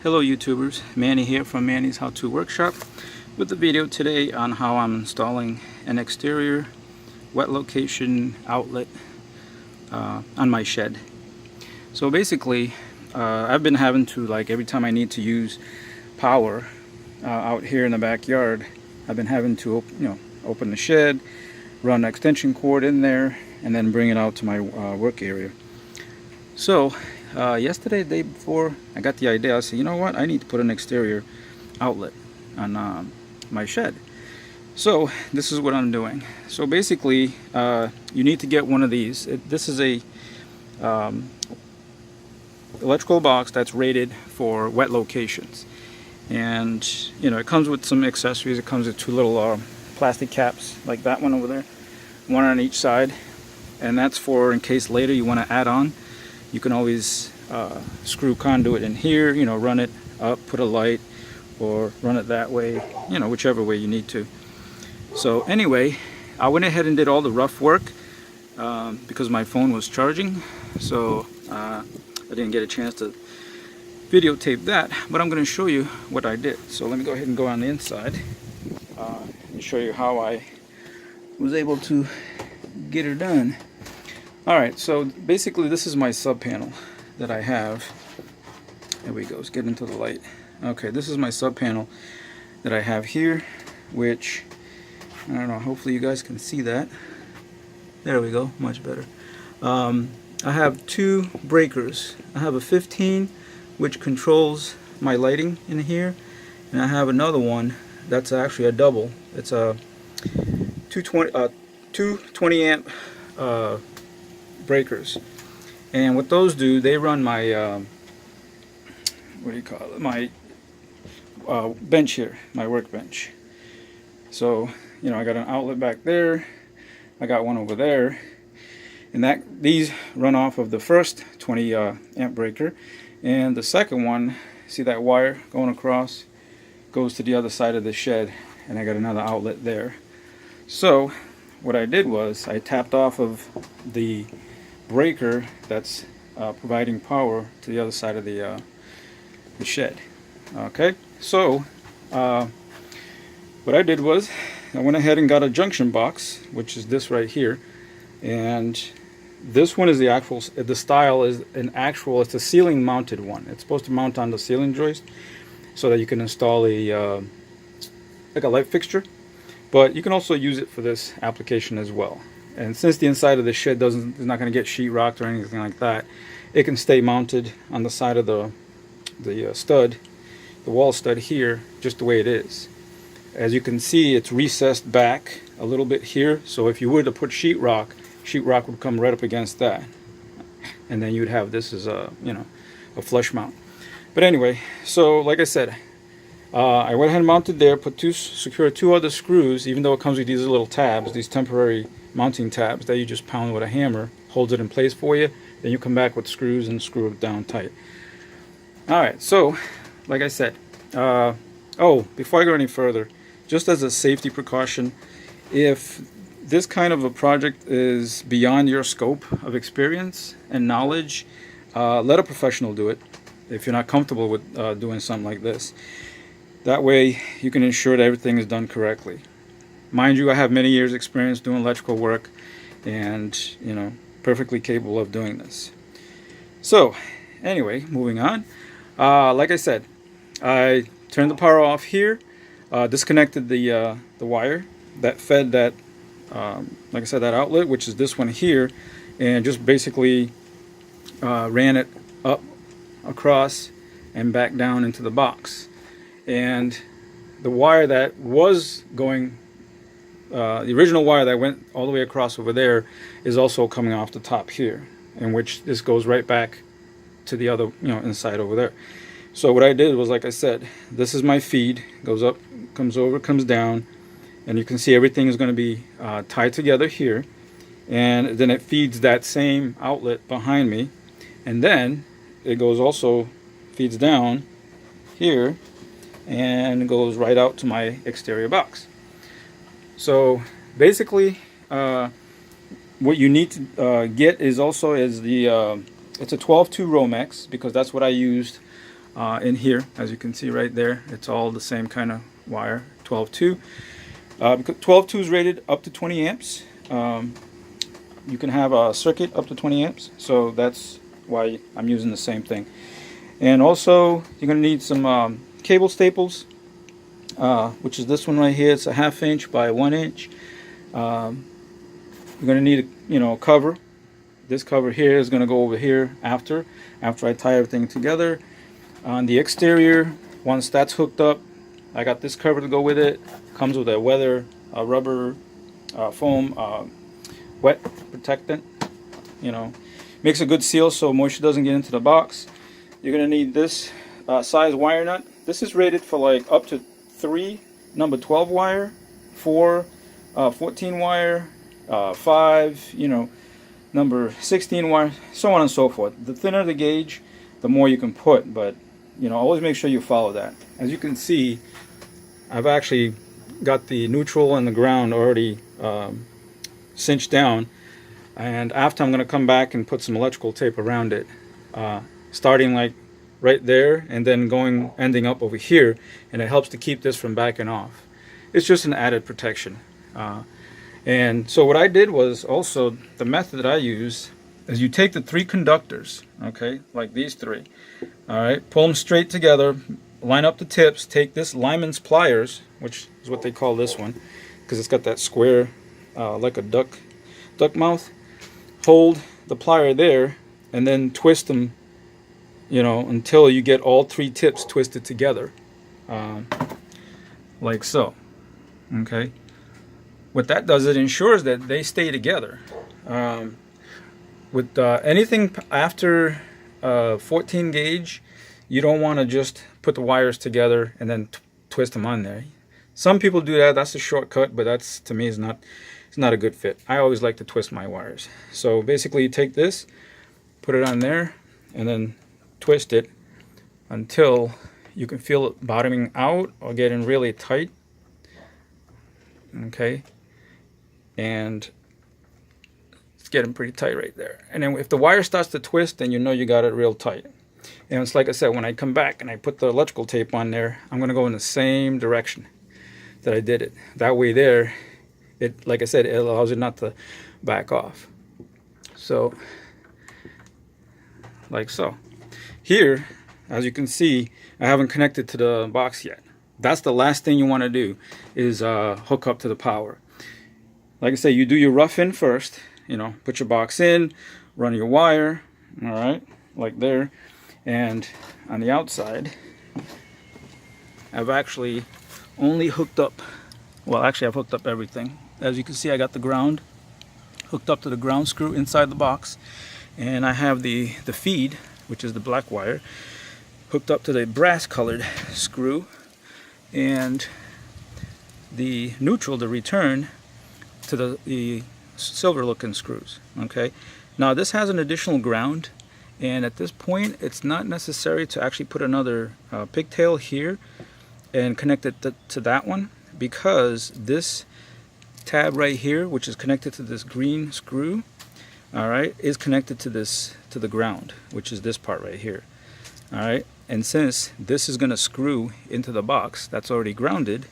Hello YouTubers, Manny here from Manny's How To Workshop with a video today on how I'm installing an exterior wet location outlet on my shed. So basically I've been having to, like, every time I need to use power out here in the backyard, I've been having to open the shed, run an extension cord in there, and then bring it out to my work area. So yesterday, the day before, I got the idea. I said, you know what, I need to put an exterior outlet on my shed. So this is what I'm doing. So basically you need to get one of these. This is a electrical box that's rated for wet locations, and it comes with some accessories. It comes with two little plastic caps like that one over there, one on each side, and that's for in case later you want to add on. You can always screw conduit in here, run it up, put a light, or run it that way, whichever way you need to. So anyway, I went ahead and did all the rough work because my phone was charging, so I didn't get a chance to videotape that, but I'm going to show you what I did. So let me go ahead and go on the inside and show you how I was able to get her done. Alright, so basically this is my sub panel that I have. There we go, let's get into the light. Okay, this is my sub panel that I have here, which, I don't know, hopefully you guys can see that. There we go, much better. I have two breakers. I have a 15, which controls my lighting in here, and I have another one that's actually a double. It's a 220 amp breakers, and what those do, they run my what do you call it, my bench here, my workbench. So I got an outlet back there, I got one over there, and these run off of the first 20 amp breaker, and the second one, see that wire going across, goes to the other side of the shed, and I got another outlet there. So what I did was I tapped off of the breaker that's providing power to the other side of the shed. Okay, so what I did was I went ahead and got a junction box, which is this right here, and this one is the style is it's a ceiling mounted one. It's supposed to mount on the ceiling joist so that you can install a like a light fixture, but you can also use it for this application as well. And since the inside of the shed is not going to get sheetrocked or anything like that, it can stay mounted on the side of the stud, the wall stud here, just the way it is. As you can see, it's recessed back a little bit here, so if you were to put sheetrock would come right up against that, and then you'd have this as a a flush mount. But anyway, so like I said, I went ahead and mounted there, secured two other screws, even though it comes with these little tabs, these temporary mounting tabs that you just pound with a hammer, holds it in place for you. Then you come back with screws and screw it down tight. Alright, so like I said, oh, before I go any further, just as a safety precaution, if this kind of a project is beyond your scope of experience and knowledge, let a professional do it if you're not comfortable with doing something like this. That way you can ensure that everything is done correctly. Mind you, I have many years experience doing electrical work, and perfectly capable of doing this. So anyway, moving on, like I said, I turned the power off here, disconnected the wire that fed that like I said, that outlet, which is this one here, and just basically ran it up, across, and back down into the box. And the wire that was going, the original wire that went all the way across over there, is also coming off the top here, in which this goes right back to the other, inside over there. So what I did was, like I said, this is my feed, goes up, comes over, comes down, and you can see everything is going to be tied together here, and then it feeds that same outlet behind me, and then it goes also feeds down here and goes right out to my exterior box. So basically what you need to get is the it's a 12-2 Romex, because that's what I used in here. As you can see right there, it's all the same kind of wire, 12-2. Because 12-2 is rated up to 20 amps. You can have a circuit up to 20 amps, so that's why I'm using the same thing. And also, you're going to need some cable staples, which is this one right here. It's a 1/2 inch by 1 inch. You're going to need a cover. This cover here is going to go over here after I tie everything together. On the exterior, once that's hooked up, I got this cover to go with it. Comes with a weather rubber foam wet protectant. Makes a good seal so moisture doesn't get into the box. You're going to need this size wire nut. This is rated for like up to 3 number 12 wire, 4 14 wire, 5 number 16 wire, so on and so forth. The thinner the gauge, the more you can put, but always make sure you follow that. As you can see, I've actually got the neutral and the ground already cinched down, and after I'm going to come back and put some electrical tape around it, starting like right there and then ending up over here, and it helps to keep this from backing off. It's just an added protection. And so what I did was also, the method that I use is you take the 3 conductors, okay, like these 3, all right, pull them straight together, line up the tips, take this Lyman's pliers, which is what they call this one, because it's got that square, like a duck mouth. Hold the plier there, and then twist them, until you get all 3 tips twisted together, like so, okay. What that does, it ensures that they stay together. With anything after 14 gauge, you don't want to just put the wires together and then twist them on there. Some people do that. That's a shortcut, but that's, to me, it's not a good fit. I always like to twist my wires. So basically, you take this, put it on there, and then twist it until you can feel it bottoming out or getting really tight. Okay. And it's getting pretty tight right there. And then if the wire starts to twist, then you know you got it real tight. And it's like I said, when I come back and I put the electrical tape on there, I'm going to go in the same direction that I did it. That way there, like I said, it allows it not to back off. So, like so. Here, as you can see, I haven't connected to the box yet. That's the last thing you want to do, is hook up to the power. Like I say, you do your rough in first, put your box in, run your wire, all right, like there. And on the outside, I've actually only hooked up, I've hooked up everything. As you can see, I got the ground hooked up to the ground screw inside the box. And I have the feed, which is the black wire, hooked up to the brass colored screw. And the neutral, the return, to the silver looking screws. Okay, now this has an additional ground, and at this point it's not necessary to actually put another pigtail here and connect it to that one, because this tab right here, which is connected to this green screw, all right, is connected to the ground, which is this part right here. All right, and since this is going to screw into the box that's already grounded,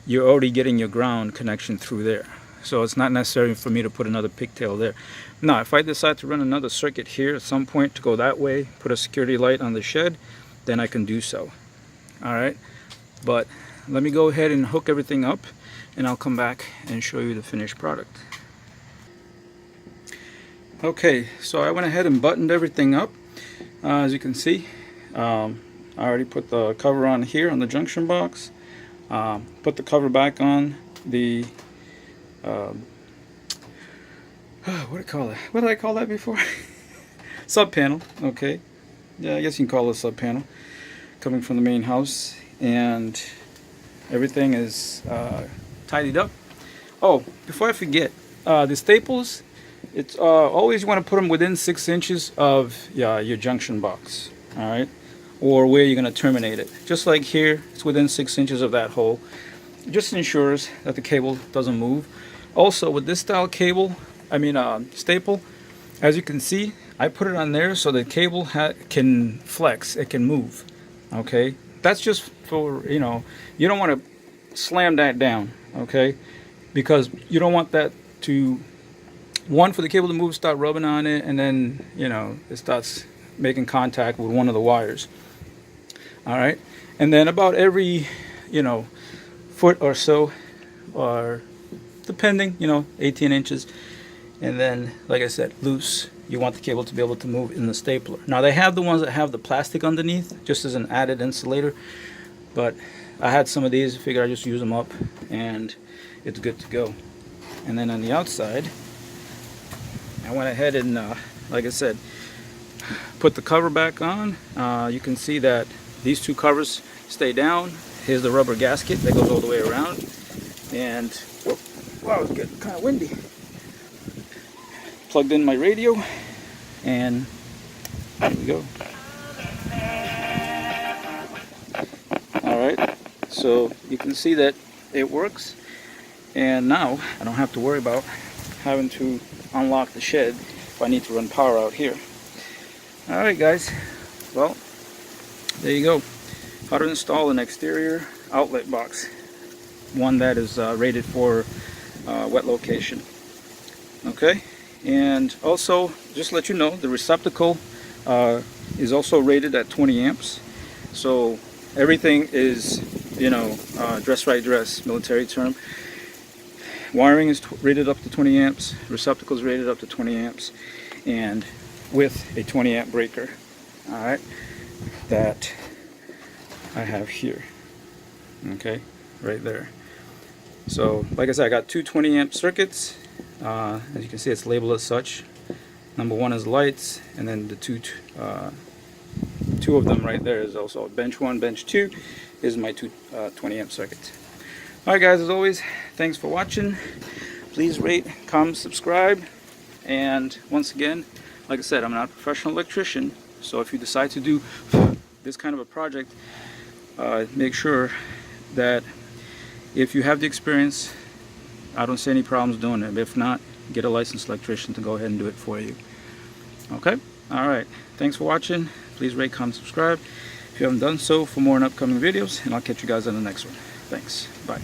you're already getting your ground connection through there. So it's not necessary for me to put another pigtail there. Now, if I decide to run another circuit here at some point to go that way, put a security light on the shed, then I can do so. All right, but let me go ahead and hook everything up, and I'll come back and show you the finished product. Okay, so I went ahead and buttoned everything up. As you can see, I already put the cover on here on the junction box. Put the cover back on the what do I call it? What did I call that before? Sub panel. Okay, yeah, I guess you can call it a sub panel coming from the main house, and everything is tidied up. Oh, before I forget, the staples, it's always, you want to put them within 6 inches of your junction box, all right, or where you're going to terminate it. Just like here, it's within 6 inches of that hole. It just ensures that the cable doesn't move. Also, with this style cable, staple, as you can see, I put it on there so the cable can flex, it can move. Okay, that's just for, you know, you don't want to slam that down, okay, because you don't want that to, one, for the cable to move, start rubbing on it, and then, you know, it starts making contact with one of the wires. All right, and then about every, you know, foot or so, or depending, you know, 18 inches, and then, like I said, loose. You want the cable to be able to move in the stapler. Now they have the ones that have the plastic underneath, just as an added insulator, but I had some of these, figured I'd just use them up, and it's good to go. And then on the outside, I went ahead and, like I said, put the cover back on. You can see that these two covers stay down. Here's the rubber gasket that goes all the way around. And, wow, it's getting kind of windy. Plugged in my radio, and there we go. Alright, so you can see that it works, and now I don't have to worry about having to unlock the shed if I need to run power out here. Alright guys, well, there you go. How to install an exterior outlet box, one that is rated for wet location. Okay. And also, just to let you know, the receptacle is also rated at 20 amps. So everything is, you know, dress right dress, military term. Wiring is rated up to 20 amps. Receptacle is rated up to 20 amps, and with a 20 amp breaker. All right, that I have here. Okay, right there. So, like I said, I got two 20 amp circuits. As you can see, it's labeled as such. Number one is lights, and then the two of them right there is also bench 1, bench 2 is my two 20 amp circuits. Alright guys, as always, thanks for watching. Please rate, comment, subscribe, and once again, like I said, I'm not a professional electrician, so if you decide to do this kind of a project, make sure that if you have the experience, I don't see any problems doing it. If not, get a licensed electrician to go ahead and do it for you. Okay? Alright. Thanks for watching. Please rate, comment, subscribe if you haven't done so for more on upcoming videos, and I'll catch you guys on the next one. Thanks. Bye.